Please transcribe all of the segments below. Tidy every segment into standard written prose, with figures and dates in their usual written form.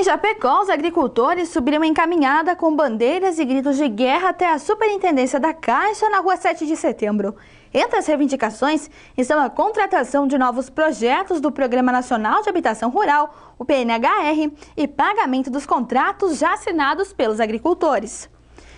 Em Chapecó, os agricultores subiram em caminhada com bandeiras e gritos de guerra até a Superintendência da Caixa na Rua 7 de Setembro. Entre as reivindicações estão a contratação de novos projetos do Programa Nacional de Habitação Rural, o PNHR, e pagamento dos contratos já assinados pelos agricultores.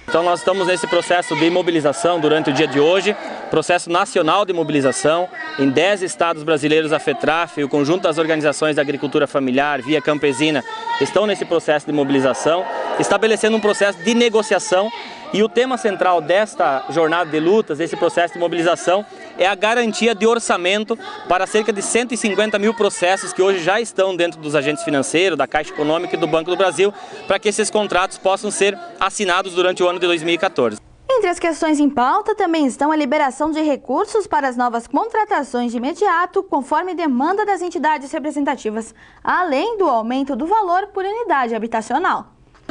Então nós estamos nesse processo de mobilização durante o dia de hoje, processo nacional de mobilização em 10 estados brasileiros. A FETRAF e o conjunto das organizações da agricultura familiar, Via Campesina, estão nesse processo de mobilização, estabelecendo um processo de negociação. E o tema central desta jornada de lutas, desse processo de mobilização, é a garantia de orçamento para cerca de 150 mil processos que hoje já estão dentro dos agentes financeiros, da Caixa Econômica e do Banco do Brasil, para que esses contratos possam ser assinados durante o ano de 2014. Entre as questões em pauta também estão a liberação de recursos para as novas contratações de imediato, conforme demanda das entidades representativas, além do aumento do valor por unidade habitacional.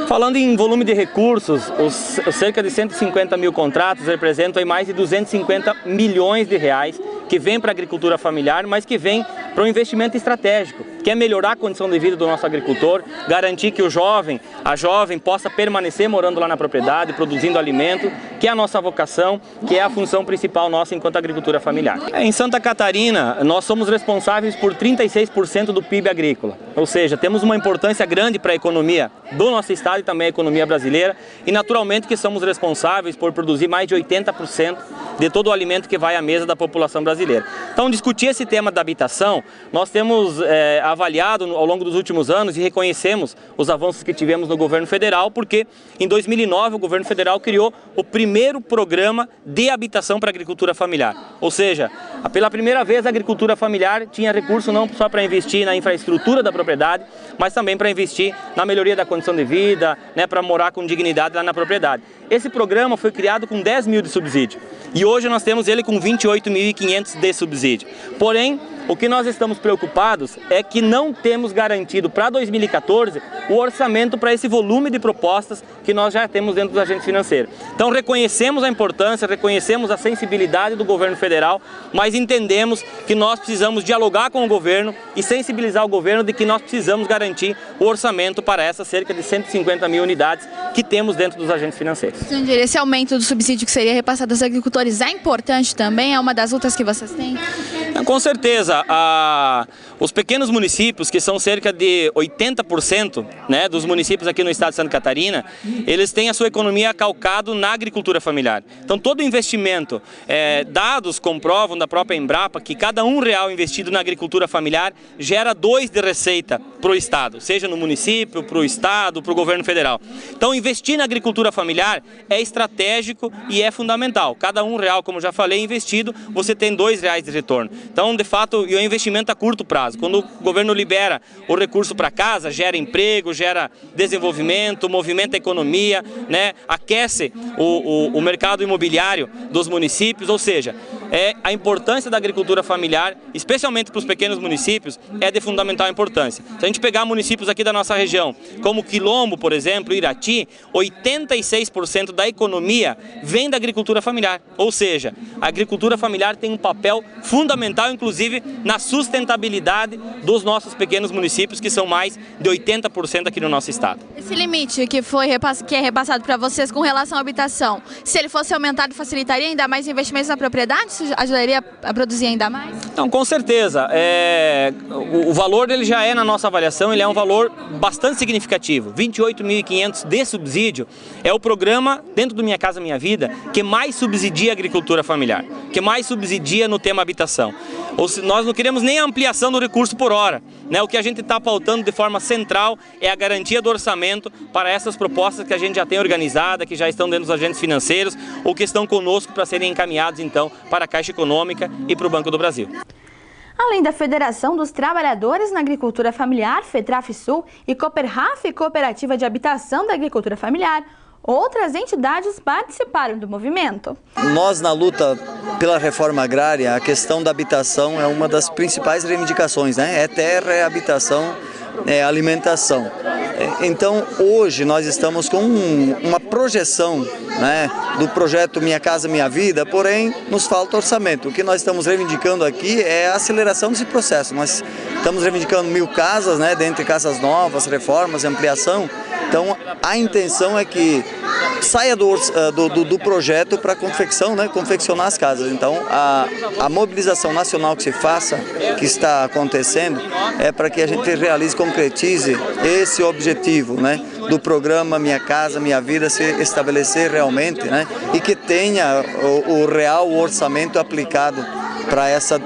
Falando em volume de recursos, os cerca de 150 mil contratos representam aí mais de 250 milhões de reais que vem para a agricultura familiar, mas que vem para um investimento estratégico, que é melhorar a condição de vida do nosso agricultor, garantir que o jovem, a jovem possa permanecer morando lá na propriedade, produzindo alimento, que é a nossa vocação, que é a função principal nossa enquanto agricultura familiar. Em Santa Catarina, nós somos responsáveis por 36% do PIB agrícola, ou seja, temos uma importância grande para a economia do nosso estado e também a economia brasileira, e naturalmente que somos responsáveis por produzir mais de 80% de todo o alimento que vai à mesa da população brasileira. Então, discutir esse tema da habitação, nós temos avaliado ao longo dos últimos anos e reconhecemos os avanços que tivemos no governo federal, porque em 2009 o governo federal criou o primeiro programa de habitação para a agricultura familiar. Ou seja, pela primeira vez a agricultura familiar tinha recurso não só para investir na infraestrutura da propriedade, mas também para investir na melhoria da condição de vida, para morar com dignidade lá na propriedade. Esse programa foi criado com 10 mil de subsídio e hoje nós temos ele com 28.500 de subsídio. Porém, o que nós estamos preocupados é que não temos garantido para 2014 o orçamento para esse volume de propostas que nós já temos dentro dos agentes financeiros. Então reconhecemos a importância, reconhecemos a sensibilidade do governo federal, mas entendemos que nós precisamos dialogar com o governo e sensibilizar o governo de que nós precisamos garantir o orçamento para essas cerca de 150 mil unidades que temos dentto dos agentes financeiros. Esse aumento do subsídio que seria repassado aos agricultores é importante também? É uma das lutas que vocês têm? Com certeza. Os pequenos municípios, que são cerca de 80% dos municípios aqui no estado de Santa Catarina, eles têm a sua economia calcado na agricultura familiar. Então todo o investimento, dados comprovam da própria Embrapa que cada R$1 investido na agricultura familiar gera R$2 de receita para o estado, seja no município, para o estado, para o governo federal. Então investir na agricultura familiar é estratégico e é fundamental. Cada R$1, como já falei, investido, você tem R$2 de retorno. Então, de fato, e o investimento a curto prazo. Quando o governo libera o recurso para casa, gera emprego, gera desenvolvimento, movimenta a economia, aquece o mercado imobiliário dos municípios, ou seja, a importância da agricultura familiar, especialmente para os pequenos municípios, é de fundamental importância. Se a gente pegar municípios aqui da nossa região, como Quilombo, por exemplo, Irati, 86% da economia vem da agricultura familiar. Ou seja, a agricultura familiar tem um papel fundamental, inclusive, na sustentabilidade dos nossos pequenos municípios, que são mais de 80% aqui no nosso estado. Esse limite que é repassado para vocês com relação à habitação, se ele fosse aumentado, facilitaria ainda mais investimentos na propriedade? Isso ajudaria a produzir ainda mais? Então, com certeza. O valor dele já na nossa avaliação, ele é um valor bastante significativo. 28.500 de subsídio é o programa, dentro do Minha Casa Minha Vida, que mais subsidia a agricultura familiar, que mais subsidia no tema habitação. Nós não queremos nem a ampliação do recurso por hora. O que a gente está pautando de forma central é a garantia do orçamento para essas propostas que a gente já tem organizada, que já estão dentro dos agentes financeiros ou que estão conosco para serem encaminhados então para a Caixa Econômica e para o Banco do Brasil. Além da Federação dos Trabalhadores na Agricultura Familiar, FETRAF-Sul, e Cooperraf, Cooperativa de Habitação da Agricultura Familiar, outras entidades participaram do movimento. Nós, na luta pela reforma agrária, a questão da habitação é uma das principais reivindicações, É terra, é habitação, é alimentação. Então, hoje nós estamos com uma projeção do projeto Minha Casa Minha Vida, porém nos falta orçamento. O que nós estamos reivindicando aqui é a aceleração desse processo. Nós estamos reivindicando 1000 casas, né, dentre casas novas, reformas, ampliação. Então a intenção é que saia do projeto para confecção, né, confeccionar as casas. Então a mobilização nacional que se faça, que está acontecendo, é para que a gente realize, concretize esse objetivo, né, do programa Minha Casa Minha Vida se estabelecer realmente, né, e que tenha o real orçamento aplicado para essa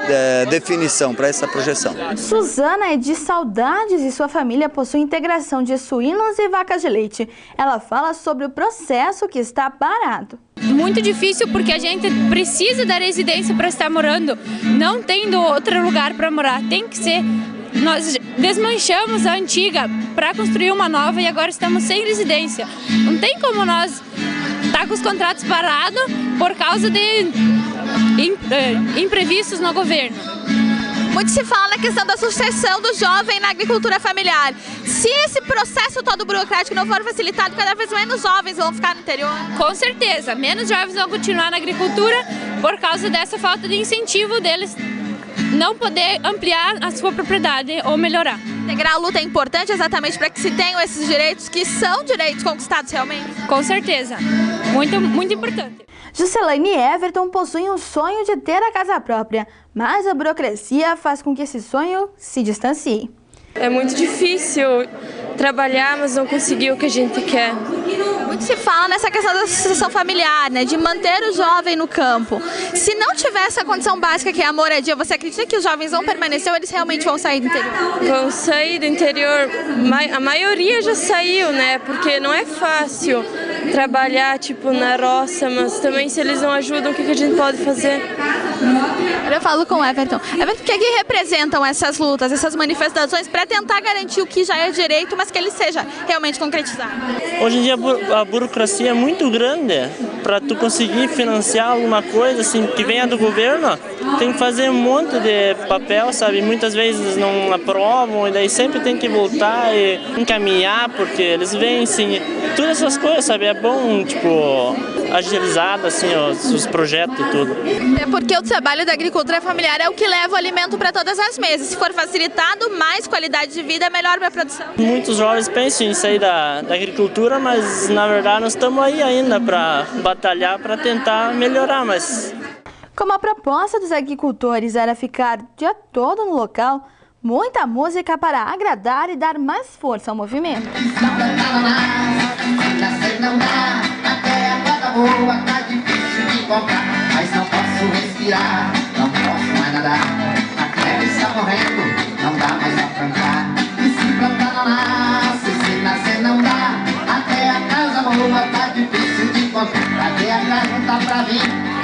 definição, para essa projeção. Suzana é de Saudades e sua família possui integração de suínos e vacas de leite. Ela fala sobre o processo que está parado. Muito difícil porque a gente precisa da residência para estar morando, não tendo outro lugar para morar, tem que ser. Nós desmanchamos a antiga para construir uma nova e agora estamos sem residência. Não tem como nós estar com os contratos parados por causa de imprevistos no governo. Muito se fala na questão da sucessão do jovem na agricultura familiar. Se esse processo todo burocrático não for facilitado, cada vez menos jovens vão ficar no interior? Com certeza, menos jovens vão continuar na agricultura por causa dessa falta de incentivo deles não poder ampliar a sua propriedade ou melhorar. Integrar a luta é importante exatamente para que se tenham esses direitos que são direitos conquistados realmente? Com certeza, muito importante. Juscelane e Everton possuem um sonho de ter a casa própria, mas a burocracia faz com que esse sonho se distancie. É muito difícil trabalhar, mas não conseguir o que a gente quer. Muito se fala nessa questão da sucessão familiar, né, de manter o jovem no campo. Se não tiver essa condição básica que é a moradia, você acredita que os jovens vão permanecer ou eles realmente vão sair do interior? Vão sair do interior, a maioria já saiu, né, porque não é fácil trabalhar tipo na roça, mas também se eles não ajudam, o que a gente pode fazer? Eu falo com o Everton. Everton, o que é que representam essas lutas, essas manifestações para tentar garantir o que já é direito, mas que ele seja realmente concretizado? Hoje em dia a burocracia é muito grande. Para tu conseguir financiar alguma coisa assim que venha do governo, tem que fazer um monte de papel, sabe? Muitas vezes não aprovam e daí sempre tem que voltar e encaminhar porque eles vencem. Todas essas coisas, sabe? É bom, tipo, agilizado assim os projetos e tudo. É porque o trabalho da agricultura familiar é o que leva o alimento para todas as mesas. Se for facilitado, mais qualidade de vida, melhor para a produção. Muitos jovens pensam em sair da agricultura, mas na verdade nós estamos aí ainda para batalhar, para tentar melhorar, mas... Como a proposta dos agricultores era ficar o dia todo no local, muita música para agradar e dar mais força ao movimento. Tá difícil de comprar, mas não posso respirar, não posso mais nadar. A terra está morrendo, não dá mais pra plantar. E se plantar não nasce, se nascer não dá. Até a casa boa tá difícil de comprar, até a casa não tá pra vir.